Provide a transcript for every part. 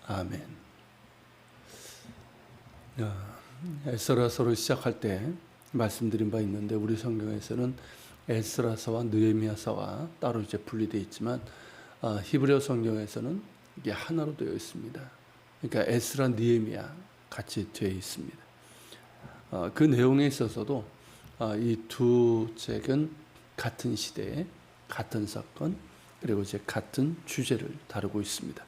아멘. 에스라서를 시작할 때 말씀드린 바 있는데 우리 성경에서는 에스라서와 느헤미야서가 따로 이제 분리되어 있지만 히브리어 성경에서는 이게 하나로 되어 있습니다. 그러니까 에스라, 느헤미야 같이 되어 있습니다. 그 내용에 있어서도 이 두 책은 같은 시대에 같은 사건 그리고 이제 같은 주제를 다루고 있습니다.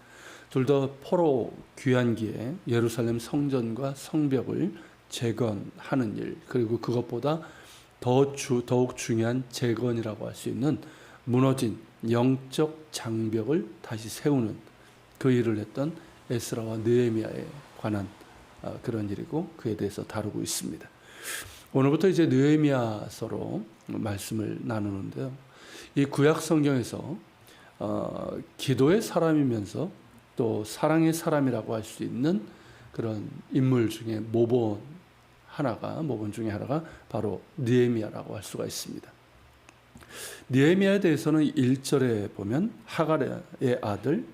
둘 다 포로 귀환기에 예루살렘 성전과 성벽을 재건하는 일, 그리고 그것보다 더욱 중요한 재건이라고 할 수 있는 무너진 영적 장벽을 다시 세우는 그 일을 했던 에스라와 느헤미야에 관한 그런 일이고 그에 대해서 다루고 있습니다. 오늘부터 이제 느헤미야서로 말씀을 나누는데요. 이 구약 성경에서 기도의 사람이면서 또 사랑의 사람이라고 할 수 있는 그런 인물 중에 모본 중에 하나가 바로 느헤미야라고 할 수가 있습니다. 느헤미야에 대해서는 1절에 보면 하갈의 아들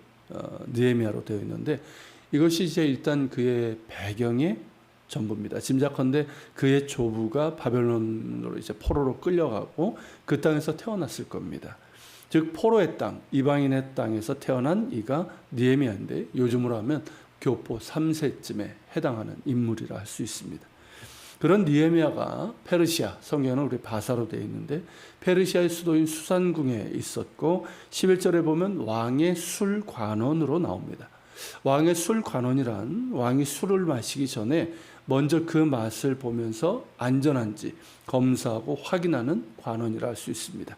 느헤미야로 되어 있는데 이것이 이제 일단 그의 배경의 전부입니다. 짐작컨대 그의 조부가 바벨론으로 이제 포로로 끌려가고 그 땅에서 태어났을 겁니다. 즉 포로의 땅, 이방인의 땅에서 태어난 이가 느헤미야인데 요즘으로 하면 교포 3세쯤에 해당하는 인물이라 할 수 있습니다. 그런 느헤미야가 페르시아, 성경은 우리 바사로 되어 있는데 페르시아의 수도인 수산궁에 있었고 11절에 보면 왕의 술관원으로 나옵니다. 왕의 술관원이란 왕이 술을 마시기 전에 먼저 그 맛을 보면서 안전한지 검사하고 확인하는 관원이라 할 수 있습니다.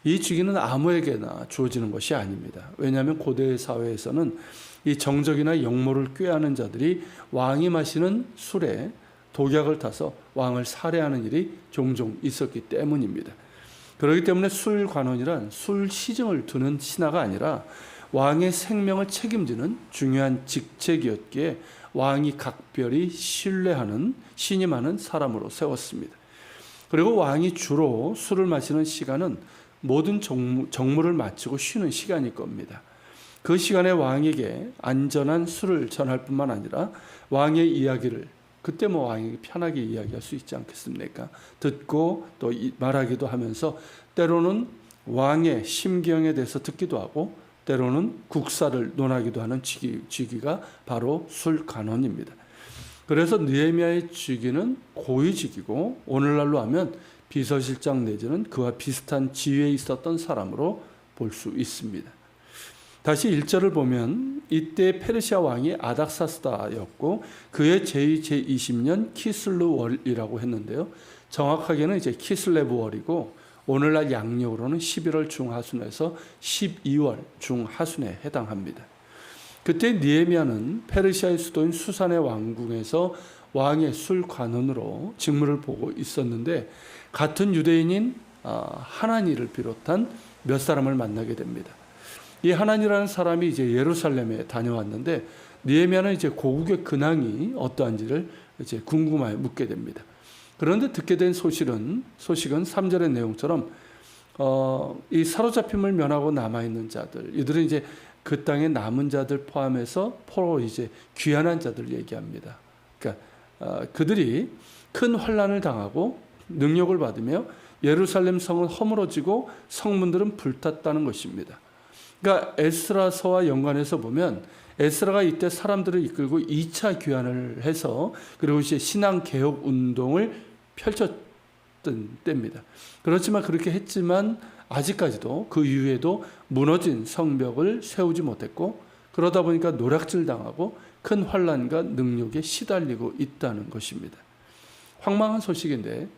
이 직위는 아무에게나 주어지는 것이 아닙니다. 왜냐하면 고대 사회에서는 이 정적이나 영모를 꾀하는 자들이 왕이 마시는 술에 독약을 타서 왕을 살해하는 일이 종종 있었기 때문입니다. 그렇기 때문에 술관원이란 술 시증을 두는 신하가 아니라 왕의 생명을 책임지는 중요한 직책이었기에 왕이 각별히 신뢰하는 신임하는 사람으로 세웠습니다. 그리고 왕이 주로 술을 마시는 시간은 모든 정무를 마치고 쉬는 시간일 겁니다. 그 시간에 왕에게 안전한 술을 전할 뿐만 아니라 왕의 이야기를 그때 왕에게 편하게 이야기할 수 있지 않겠습니까? 듣고 또 말하기도 하면서 때로는 왕의 심경에 대해서 듣기도 하고 때로는 국사를 논하기도 하는 직위가 바로 술관원입니다. 그래서 느헤미야의 직위는 고위직이고 오늘날로 하면 비서실장 내지는 그와 비슷한 지위에 있었던 사람으로 볼 수 있습니다. 다시 1절을 보면 이때 페르시아 왕이 아닥사스다였고 그의 제20년 키슬르월이라고 했는데요. 정확하게는 이제 키슬레브월이고 오늘날 양력으로는 11월 중하순에서 12월 중하순에 해당합니다. 그때 느헤미야는 페르시아의 수도인 수산의 왕궁에서 왕의 술관원으로 직무를 보고 있었는데 같은 유대인인 하나니를 비롯한 몇 사람을 만나게 됩니다. 이 하나니라는 사람이 이제 예루살렘에 다녀왔는데 느헤미야는 이제 고국의 근황이 어떠한지를 이제 궁금하게 묻게 됩니다. 그런데 듣게 된 소식은 3절의 내용처럼 이 사로잡힘을 면하고 남아 있는 자들, 이들은 이제 그 땅의 남은 자들 포함해서 포로 이제 귀환한 자들 얘기합니다. 그러니까 그들이 큰 환난을 당하고 능력을 받으며 예루살렘 성은 허물어지고 성문들은 불탔다는 것입니다. 그러니까 에스라서와 연관해서 보면 에스라가 이때 사람들을 이끌고 2차 귀환을 해서 그리고 이제 신앙 개혁 운동을 펼쳤던 때입니다. 그렇지만 그렇게 했지만 아직까지도 그 이후에도 무너진 성벽을 세우지 못했고 그러다 보니까 노략질 당하고 큰 환난과 능력에 시달리고 있다는 것입니다. 황망한 소식인데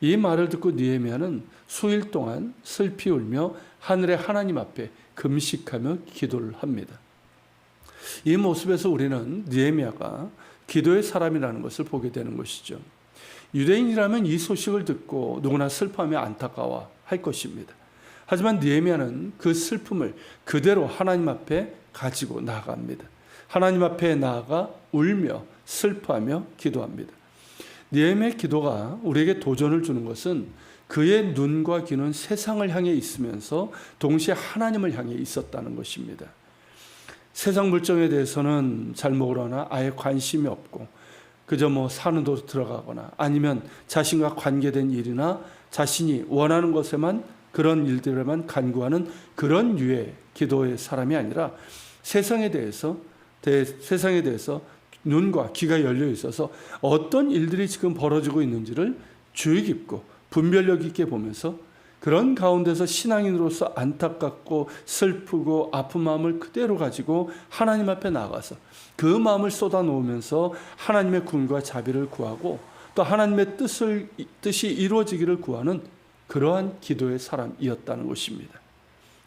이 말을 듣고 느헤미야는 수일 동안 슬피 울며 하늘의 하나님 앞에 금식하며 기도를 합니다. 이 모습에서 우리는 느헤미야가 기도의 사람이라는 것을 보게 되는 것이죠. 유대인이라면 이 소식을 듣고 누구나 슬퍼하며 안타까워 할 것입니다. 하지만 느헤미야는 그 슬픔을 그대로 하나님 앞에 가지고 나아갑니다. 하나님 앞에 나아가 울며 슬퍼하며 기도합니다. 느헤미야의 기도가 우리에게 도전을 주는 것은 그의 눈과 귀는 세상을 향해 있으면서 동시에 하나님을 향해 있었다는 것입니다. 세상 물정에 대해서는 잘 모르거나 아예 관심이 없고 그저 사는 도로 들어가거나 아니면 자신과 관계된 일이나 자신이 원하는 것에만 그런 일들에만 간구하는 그런 류의 기도의 사람이 아니라 세상에 대해서 눈과 귀가 열려 있어서 어떤 일들이 지금 벌어지고 있는지를 주의 깊고 분별력 있게 보면서 그런 가운데서 신앙인으로서 안타깝고 슬프고 아픈 마음을 그대로 가지고 하나님 앞에 나가서 그 마음을 쏟아놓으면서 하나님의 궁과 자비를 구하고 또 하나님의 뜻이 이루어지기를 구하는 그러한 기도의 사람이었다는 것입니다.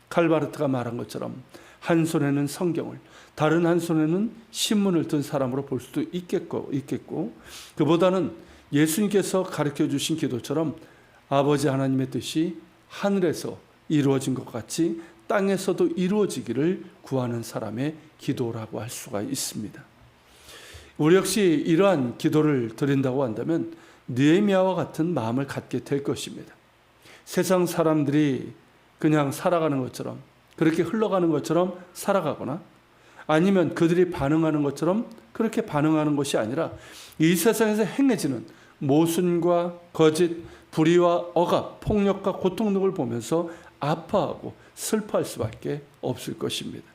칼바르트가 말한 것처럼 한 손에는 성경을 다른 한 손에는 신문을 든 사람으로 볼 수도 있겠고 그보다는 예수님께서 가르쳐 주신 기도처럼 아버지 하나님의 뜻이 하늘에서 이루어진 것 같이 땅에서도 이루어지기를 구하는 사람의 기도라고 할 수가 있습니다. 우리 역시 이러한 기도를 드린다고 한다면 느헤미야와 같은 마음을 갖게 될 것입니다. 세상 사람들이 그냥 살아가는 것처럼 그렇게 흘러가는 것처럼 살아가거나 아니면 그들이 반응하는 것처럼 그렇게 반응하는 것이 아니라 이 세상에서 행해지는 모순과 거짓, 불의와 억압, 폭력과 고통 등을 보면서 아파하고 슬퍼할 수밖에 없을 것입니다.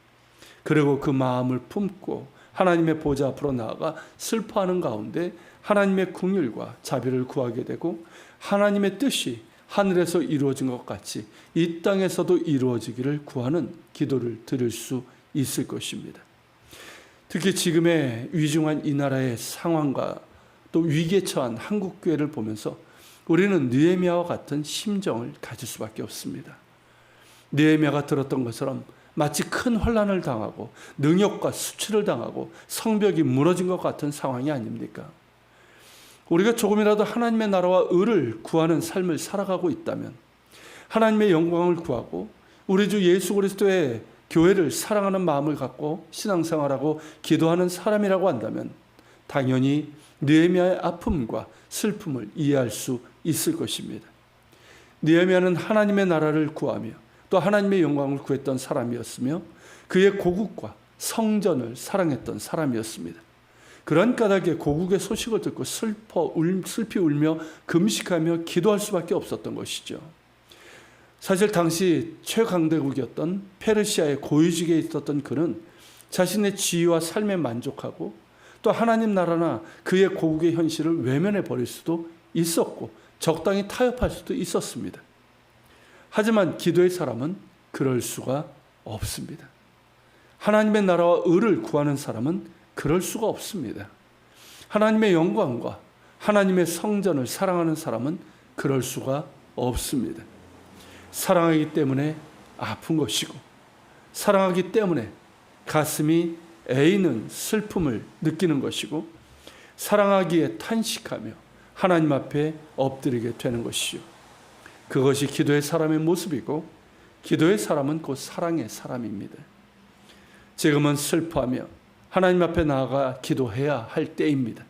그리고 그 마음을 품고 하나님의 보좌 앞으로 나아가 슬퍼하는 가운데 하나님의 긍휼과 자비를 구하게 되고 하나님의 뜻이 하늘에서 이루어진 것 같이 이 땅에서도 이루어지기를 구하는 기도를 드릴 수 있을 것입니다. 특히 지금의 위중한 이 나라의 상황과 또 위기에 처한 한국교회를 보면서 우리는 느헤미야와 같은 심정을 가질 수밖에 없습니다. 느헤미야가 들었던 것처럼 마치 큰 환난을 당하고 능욕과 수치를 당하고 성벽이 무너진 것 같은 상황이 아닙니까? 우리가 조금이라도 하나님의 나라와 의를 구하는 삶을 살아가고 있다면, 하나님의 영광을 구하고 우리 주 예수 그리스도의 교회를 사랑하는 마음을 갖고 신앙생활하고 기도하는 사람이라고 한다면 당연히 느헤미야의 아픔과 슬픔을 이해할 수 있을 것입니다. 느헤미야는 하나님의 나라를 구하며 또 하나님의 영광을 구했던 사람이었으며 그의 고국과 성전을 사랑했던 사람이었습니다. 그런 까닭에 고국의 소식을 듣고 슬피 울며 금식하며 기도할 수밖에 없었던 것이죠. 사실 당시 최강대국이었던 페르시아의 고위직에 있었던 그는 자신의 지위와 삶에 만족하고 또 하나님 나라나 그의 고국의 현실을 외면해 버릴 수도 있었고 적당히 타협할 수도 있었습니다. 하지만 기도의 사람은 그럴 수가 없습니다. 하나님의 나라와 의를 구하는 사람은 그럴 수가 없습니다. 하나님의 영광과 하나님의 성전을 사랑하는 사람은 그럴 수가 없습니다. 사랑하기 때문에 아픈 것이고 사랑하기 때문에 가슴이 애이는 슬픔을 느끼는 것이고 사랑하기에 탄식하며 하나님 앞에 엎드리게 되는 것이요. 그것이 기도의 사람의 모습이고 기도의 사람은 곧 사랑의 사람입니다. 지금은 슬퍼하며 하나님 앞에 나아가 기도해야 할 때입니다.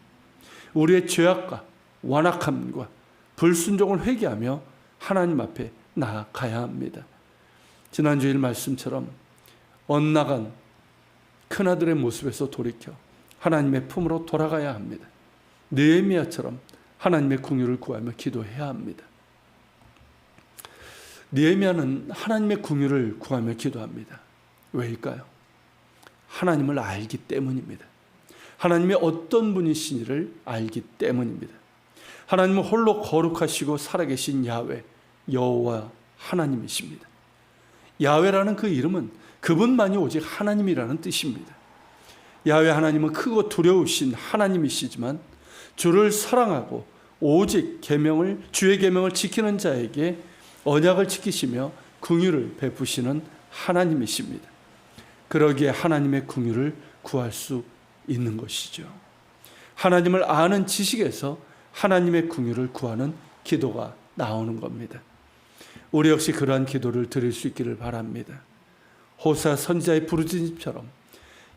우리의 죄악과 완악함과 불순종을 회개하며 하나님 앞에 나아가야 합니다. 지난주일 말씀처럼 엇나간 큰아들의 모습에서 돌이켜 하나님의 품으로 돌아가야 합니다. 느헤미야처럼 하나님의 긍휼을 구하며 기도해야 합니다. 느헤미야는 하나님의 긍휼을 구하며 기도합니다. 왜일까요? 하나님을 알기 때문입니다. 하나님이 어떤 분이신지를 알기 때문입니다. 하나님은 홀로 거룩하시고 살아계신 야훼, 여호와 하나님이십니다. 야훼라는 그 이름은 그분만이 오직 하나님이라는 뜻입니다. 야훼 하나님은 크고 두려우신 하나님이시지만 주를 사랑하고 오직 주의 계명을 지키는 자에게 언약을 지키시며 긍휼을 베푸시는 하나님이십니다. 그러기에 하나님의 긍휼을 구할 수 있는 것이죠. 하나님을 아는 지식에서 하나님의 긍휼을 구하는 기도가 나오는 겁니다. 우리 역시 그러한 기도를 드릴 수 있기를 바랍니다. 호사 선지자의 부르짖음처럼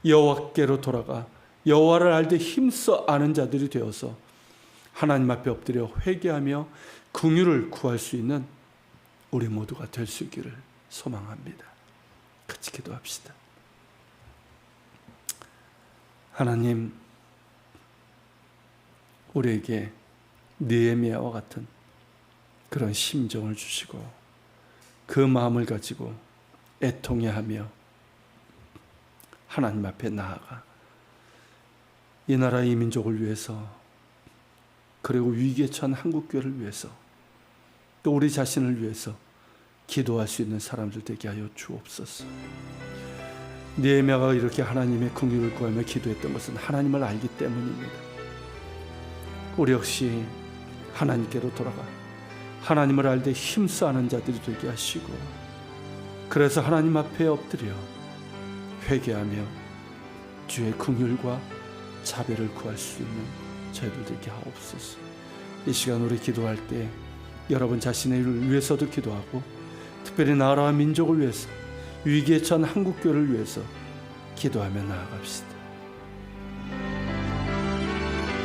여호와께로 돌아가 여호와를 알되 힘써 아는 자들이 되어서 하나님 앞에 엎드려 회개하며 긍휼을 구할 수 있는 우리 모두가 될 수 있기를 소망합니다. 같이 기도합시다. 하나님, 우리에게 느헤미야와 같은 그런 심정을 주시고 그 마음을 가지고 애통해하며 하나님 앞에 나아가 이 나라 이 민족을 위해서, 그리고 위기에 처한 한국교회를 위해서, 또 우리 자신을 위해서 기도할 수 있는 사람들 되게 하여 주옵소서. 느헤미야가 이렇게 하나님의 긍휼을 구하며 기도했던 것은 하나님을 알기 때문입니다. 우리 역시 하나님께로 돌아가 하나님을 알되 힘써하는 자들이 되게 하시고, 그래서 하나님 앞에 엎드려 회개하며 주의 긍휼과 자비를 구할 수 있는 저희들 되게 하옵소서. 이 시간 우리 기도할 때 여러분 자신의 일을 위해서도 기도하고, 특별히 나라와 민족을 위해서, 위기에 처한 한국교회를 위해서 기도하며 나아갑시다.